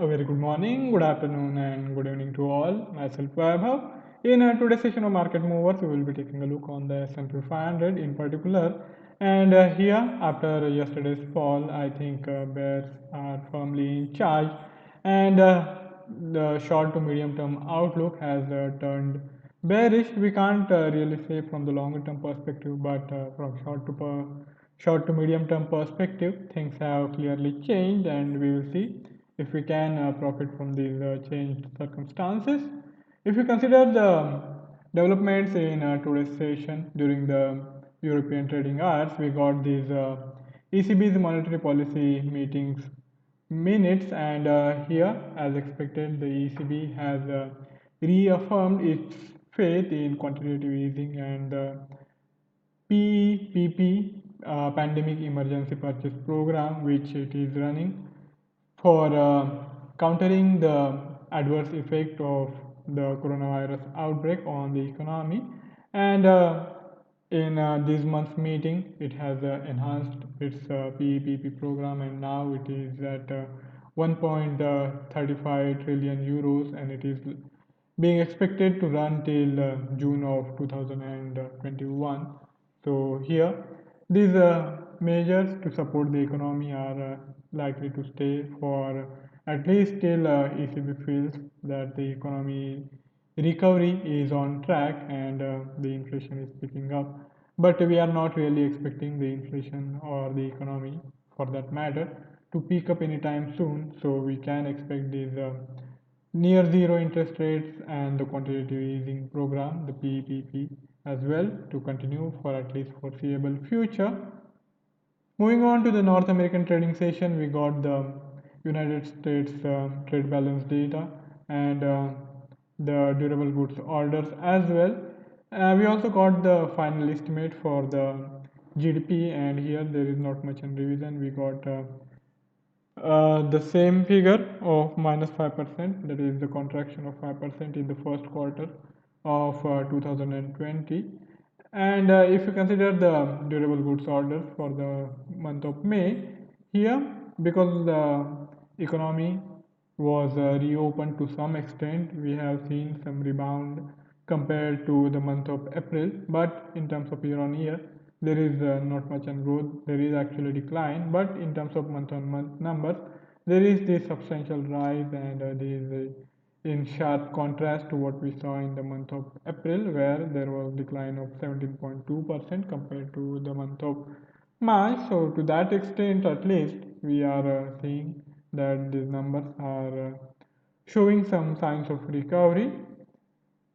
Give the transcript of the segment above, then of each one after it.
A very good morning, good afternoon, and good evening to all. Myself Vaibhav. In today's session of Market Movers, we will be taking a look on the S&P 500 in particular. And here, after yesterday's fall, I think bears are firmly in charge, and the short to medium term outlook has turned bearish. We can't really say from the longer term perspective, but from short to medium term perspective, things have clearly changed, and we will see if we can profit from these changed circumstances. If you consider the developments in today's session during the European trading hours, we got these ECB's monetary policy meetings minutes, and here, as expected, the ECB has reaffirmed its faith in quantitative easing and the PEPP, Pandemic Emergency Purchase Program, which it is running for countering the adverse effect of the coronavirus outbreak on the economy. And in this month's meeting, it has enhanced its PEPP program, and now it is at 1.35 trillion euros, and it is being expected to run till June of 2021. So here, these measures to support the economy are likely to stay for at least till ECB feels that the economy recovery is on track and the inflation is picking up. But we are not really expecting the inflation or the economy, for that matter, to pick up anytime soon. So we can expect these near zero interest rates and the quantitative easing program, the PEPP, as well to continue for at least foreseeable future. Moving on to the North American trading session, we got the United States trade balance data and the durable goods orders as well. We also got the final estimate for the GDP, and here there is not much in revision. We got the same figure of -5%, that is the contraction of 5% in the first quarter of 2020. And if you consider the durable goods orders for the month of May, here, because the economy was reopened to some extent, we have seen some rebound compared to the month of April. But in terms of year on year, there is not much on growth. There is actually decline, but in terms of month on month numbers, there is this substantial rise, and there is in sharp contrast to what we saw in the month of April, where there was decline of 17.2% compared to the month of March. So to that extent, at least, we are seeing that these numbers are showing some signs of recovery.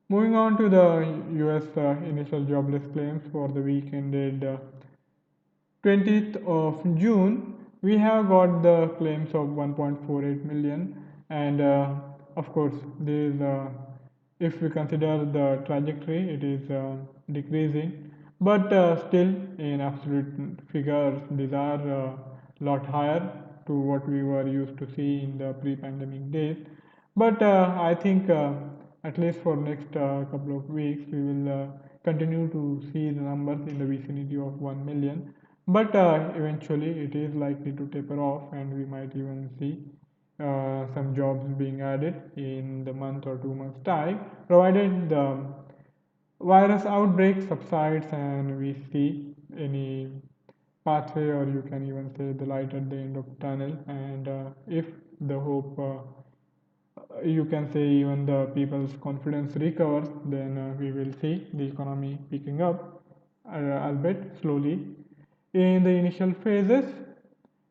Moving on to the US initial jobless claims for the week ended 20th of June, we have got the claims of 1.48 million, and of course, this if we consider the trajectory, it is decreasing, but still, in absolute figures, these are a lot higher to what we were used to see in the pre-pandemic days. But I think at least for next couple of weeks, we will continue to see the numbers in the vicinity of 1 million. But eventually, it is likely to taper off, and we might even see some jobs being added in the month or 2 months' time, provided the virus outbreak subsides and we see any pathway, or you can even say the light at the end of the tunnel. And if the hope, you can say even the people's confidence recovers, then we will see the economy picking up, albeit slowly in the initial phases.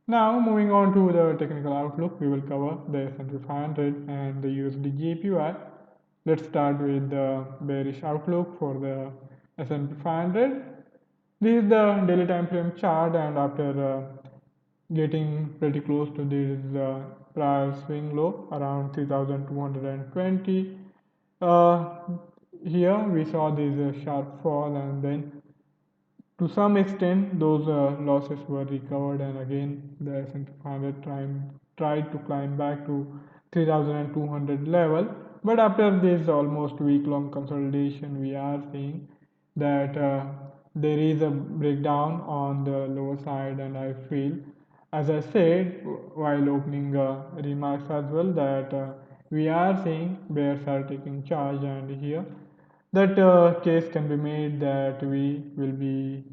Now, moving on to the technical outlook, we will cover the S&P 500 and the USD JPY. Let's start with the bearish outlook for the S&P 500. This is the daily time frame chart, and after getting pretty close to this prior swing low around 3220, here we saw this sharp fall, and then to some extent those losses were recovered, and again the S&P 500 tried to climb back to 3200 level. But after this almost week-long consolidation, we are seeing that there is a breakdown on the lower side, and I feel as I said while opening remarks as well, that we are seeing bears are taking charge, and here that case can be made that we will be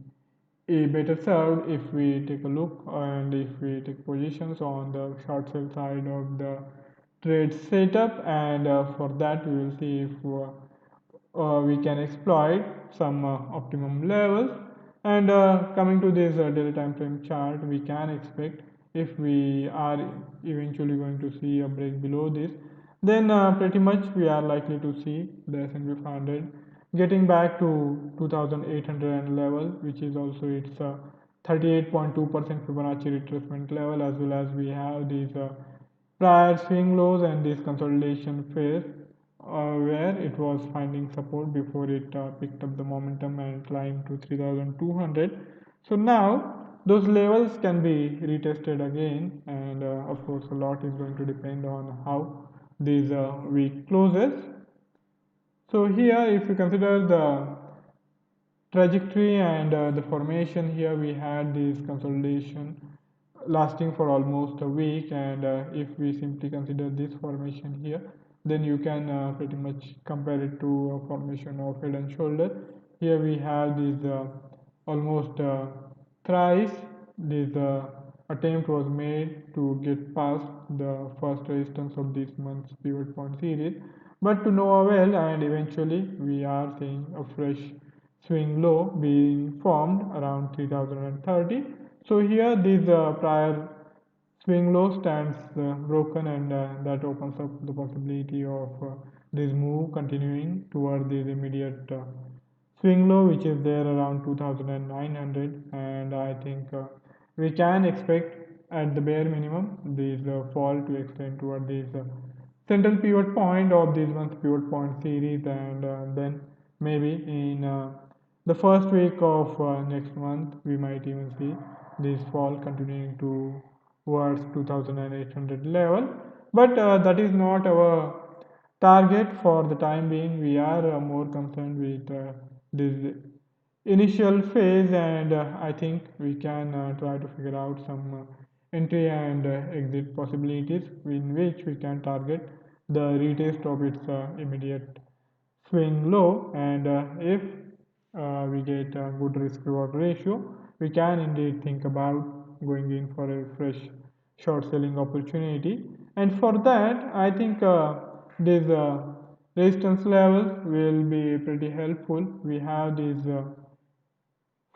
better served if we take a look and if we take positions on the short sale side of the trade setup, and for that we will see if we can exploit some optimum levels. And coming to this daily time frame chart, we can expect if we are eventually going to see a break below this, then pretty much we are likely to see the S&P 500 getting back to 2800 level, which is also its 38.2% Fibonacci retracement level, as well as we have these prior swing lows and this consolidation phase where it was finding support before it picked up the momentum and climbed to 3200. So now those levels can be retested again, and of course a lot is going to depend on how this week closes. So here if you consider the trajectory and the formation, here we had this consolidation lasting for almost a week, and if we simply consider this formation here, then you can pretty much compare it to a formation of head and shoulder. Here we have this almost thrice this attempt was made to get past the first resistance of this month's pivot point series, but to no avail, and eventually we are seeing a fresh swing low being formed around 3030. So here this prior swing low stands broken, and that opens up the possibility of this move continuing toward this immediate swing low, which is there around 2900. And I think we can expect at the bare minimum this fall to extend toward this central pivot point of this month's pivot point series, and then maybe in the first week of next month we might even see this fall continuing towards 2800 level. But that is not our target for the time being. We are more concerned with this initial phase, and I think we can try to figure out some entry and exit possibilities in which we can target the retest of its immediate swing low, and if we get a good risk reward ratio, we can indeed think about going in for a fresh short selling opportunity. And for that I think these resistance levels will be pretty helpful. We have these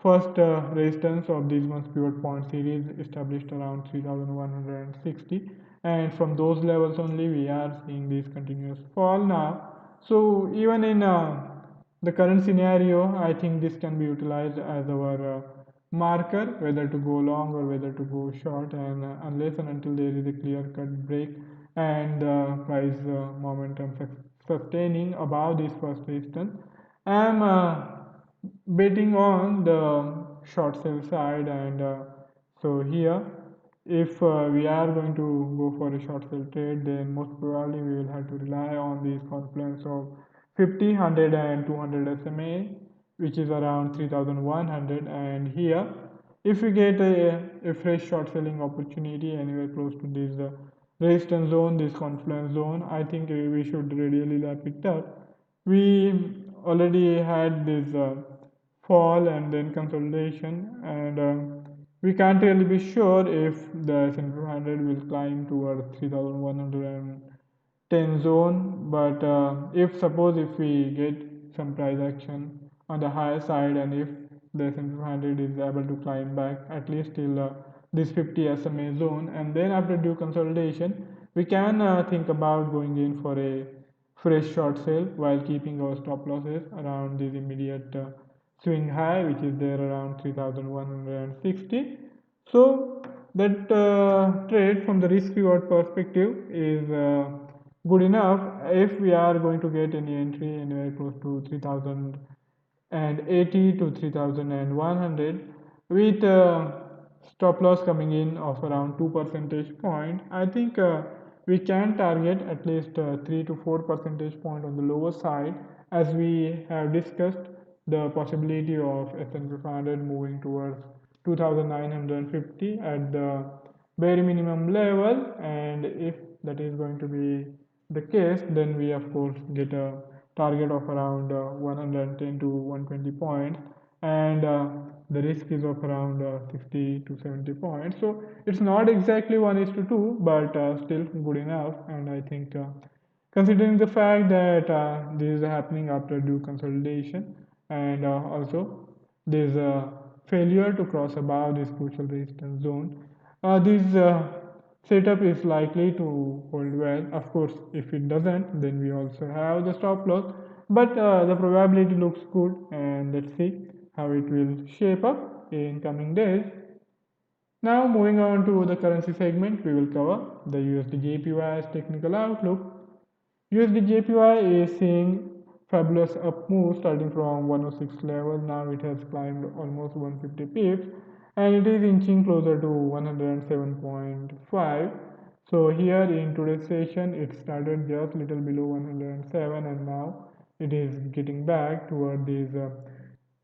first resistance of this month's pivot point series established around 3160, and from those levels only we are seeing this continuous fall now. So even in the current scenario, I think this can be utilized as our marker whether to go long or whether to go short, and unless and until there is a clear cut break and price momentum sustaining above this first resistance, I am betting on the short sale side. And so here if we are going to go for a short sale trade, then most probably we will have to rely on this confluence of 50, 100 and 200 SMA, which is around 3100. And here if we get a fresh short selling opportunity anywhere close to this resistance zone, this confluence zone, I think we should really lap it up. We already had this fall and then consolidation, and we can't really be sure if the S&P 500 will climb towards 3110 zone. But if suppose if we get some price action on the higher side, and if the S&P 500 is able to climb back at least till this 50 SMA zone, and then after due consolidation we can think about going in for a fresh short sale while keeping our stop losses around this immediate swing high, which is there around 3160. So that trade from the risk reward perspective is good enough if we are going to get any entry anywhere close to 3080 to 3100 with stop loss coming in of around 2 percentage point. I think we can target at least 3 to 4 percentage point on the lower side, as we have discussed the possibility of S&P 500 moving towards 2950 at the bare minimum level, and if that is going to be the case, then we of course get a target of around 110 to 120 points, and the risk is of around 60 to 70 points. So it's not exactly 1 is to 2, but still good enough. And I think considering the fact that this is happening after due consolidation, and also this failure to cross above this crucial resistance zone, this setup is likely to hold well. Of course, if it doesn't, then we also have the stop loss, but the probability looks good, and let's see how it will shape up in coming days. Now, moving on to the currency segment, we will cover the USD JPY's technical outlook. USD JPY is seeing fabulous up move starting from 106 level. Now it has climbed almost 150 pips, and it is inching closer to 107.5. So here in today's session, it started just little below 107, and now it is getting back toward this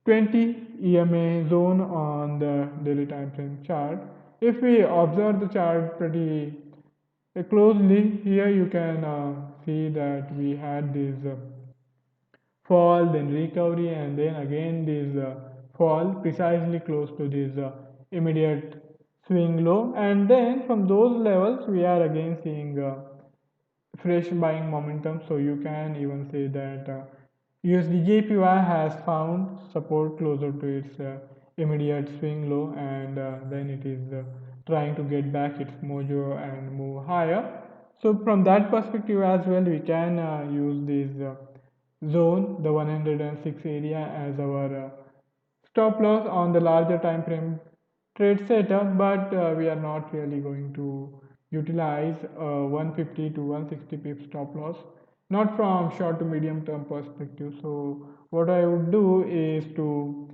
20 EMA zone on the daily time frame chart. If we observe the chart pretty closely, here you can see that we had this fall, then recovery, and then again this fall precisely close to this immediate swing low, and then from those levels we are again seeing fresh buying momentum. So you can even say that USD has found support closer to its immediate swing low, and then it is trying to get back its mojo and move higher. So from that perspective as well, we can use this zone, the 106 area, as our stop loss on the larger time frame trade setup, but we are not really going to utilize 150 to 160 pip stop loss, not from short to medium term perspective. So what I would do is to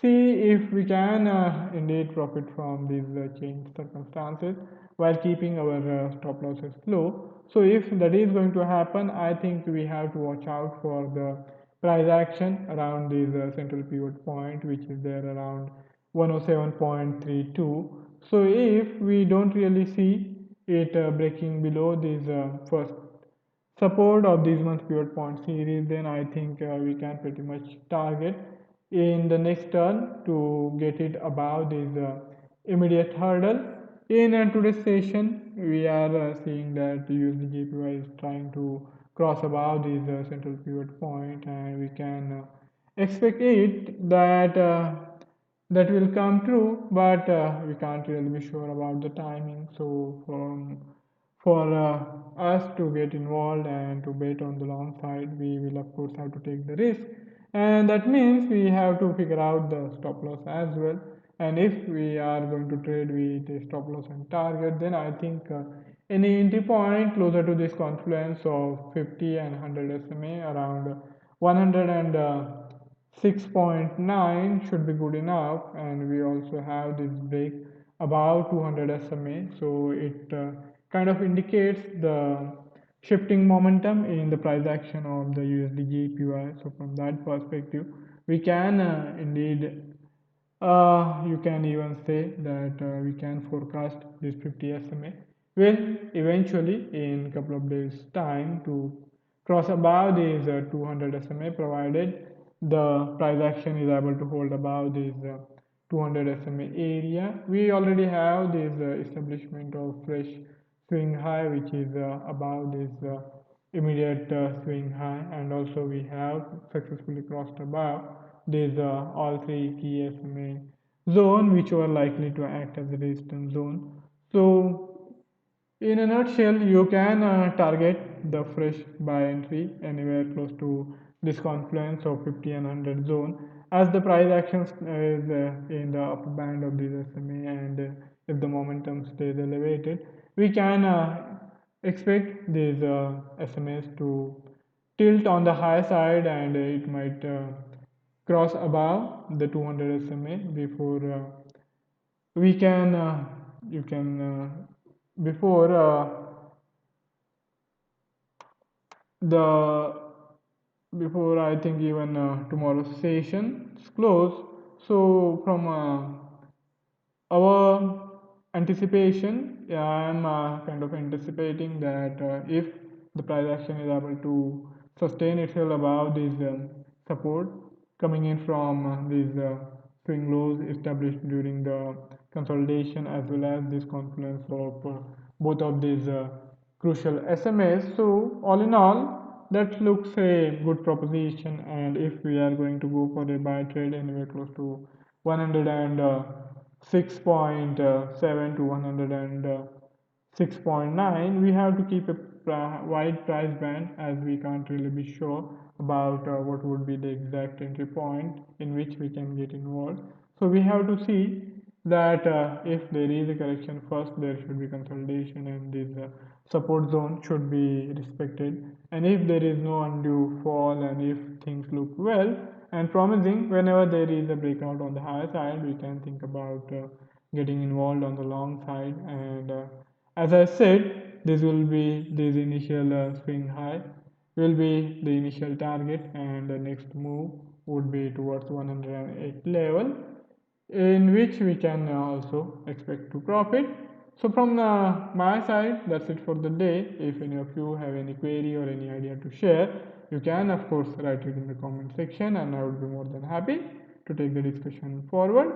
see if we can indeed profit from these changed circumstances while keeping our stop losses low. So if that is going to happen, I think we have to watch out for the price action around this central pivot point, which is there around 107.32. So if we don't really see it breaking below this first support of these month pivot point series, then I think we can pretty much target in the next turn to get it above this immediate hurdle. In today's session, we are seeing that USD is trying to cross above this central pivot point, and we can expect it that that will come true, but we can't really be sure about the timing. So for us to get involved and to bet on the long side, we will of course have to take the risk, and that means we have to figure out the stop loss as well. And if we are going to trade with a stop loss and target, then I think any entry point closer to this confluence of 50 and 100 SMA around 106.9 should be good enough. And we also have this break above 200 SMA, so it kind of indicates the shifting momentum in the price action of the USD JPY. So from that perspective, we can indeed you can even say that we can forecast this 50 SMA will eventually in a couple of days time to cross above this 200 SMA, provided the price action is able to hold above this 200 SMA area. We already have this establishment of fresh swing high, which is above this immediate swing high, and also we have successfully crossed above these all three key SMA zone, which were likely to act as a resistance zone. So in a nutshell, you can target the fresh buy entry anywhere close to this confluence of 50 and 100 zone, as the price action is in the upper band of this SMA, and if the momentum stays elevated, we can expect these SMAs to tilt on the high side, and it might cross above the 200 SMA before we can you can before the before I think even tomorrow's session is closed. So from our anticipation, I'm kind of anticipating that if the price action is able to sustain itself above this support coming in from these swing lows established during the consolidation, as well as this confluence of both of these crucial SMAs. So all in all, that looks a good proposition. And if we are going to go for a buy trade anywhere close to 106.7 to 106.9, we have to keep a wide price band, as we can't really be sure about what would be the exact entry point in which we can get involved. So we have to see that if there is a correction, first there should be consolidation, and this support zone should be respected. And if there is no undue fall, and if things look well and promising, whenever there is a breakout on the higher side, we can think about getting involved on the long side. And as I said, this will be this initial swing high will be the initial target, and the next move would be towards 108 level, in which we can also expect to profit. So from my side, that's it for the day. If any of you have any query or any idea to share, you can of course write it in the comment section, and I would be more than happy to take the discussion forward.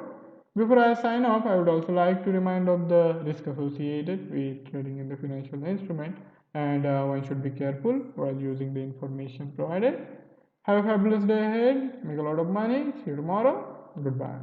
Before I sign off, I would also like to remind of the risk associated with trading in the financial instrument, and one should be careful while using the information provided. Have a fabulous day ahead, make a lot of money, see you tomorrow, goodbye.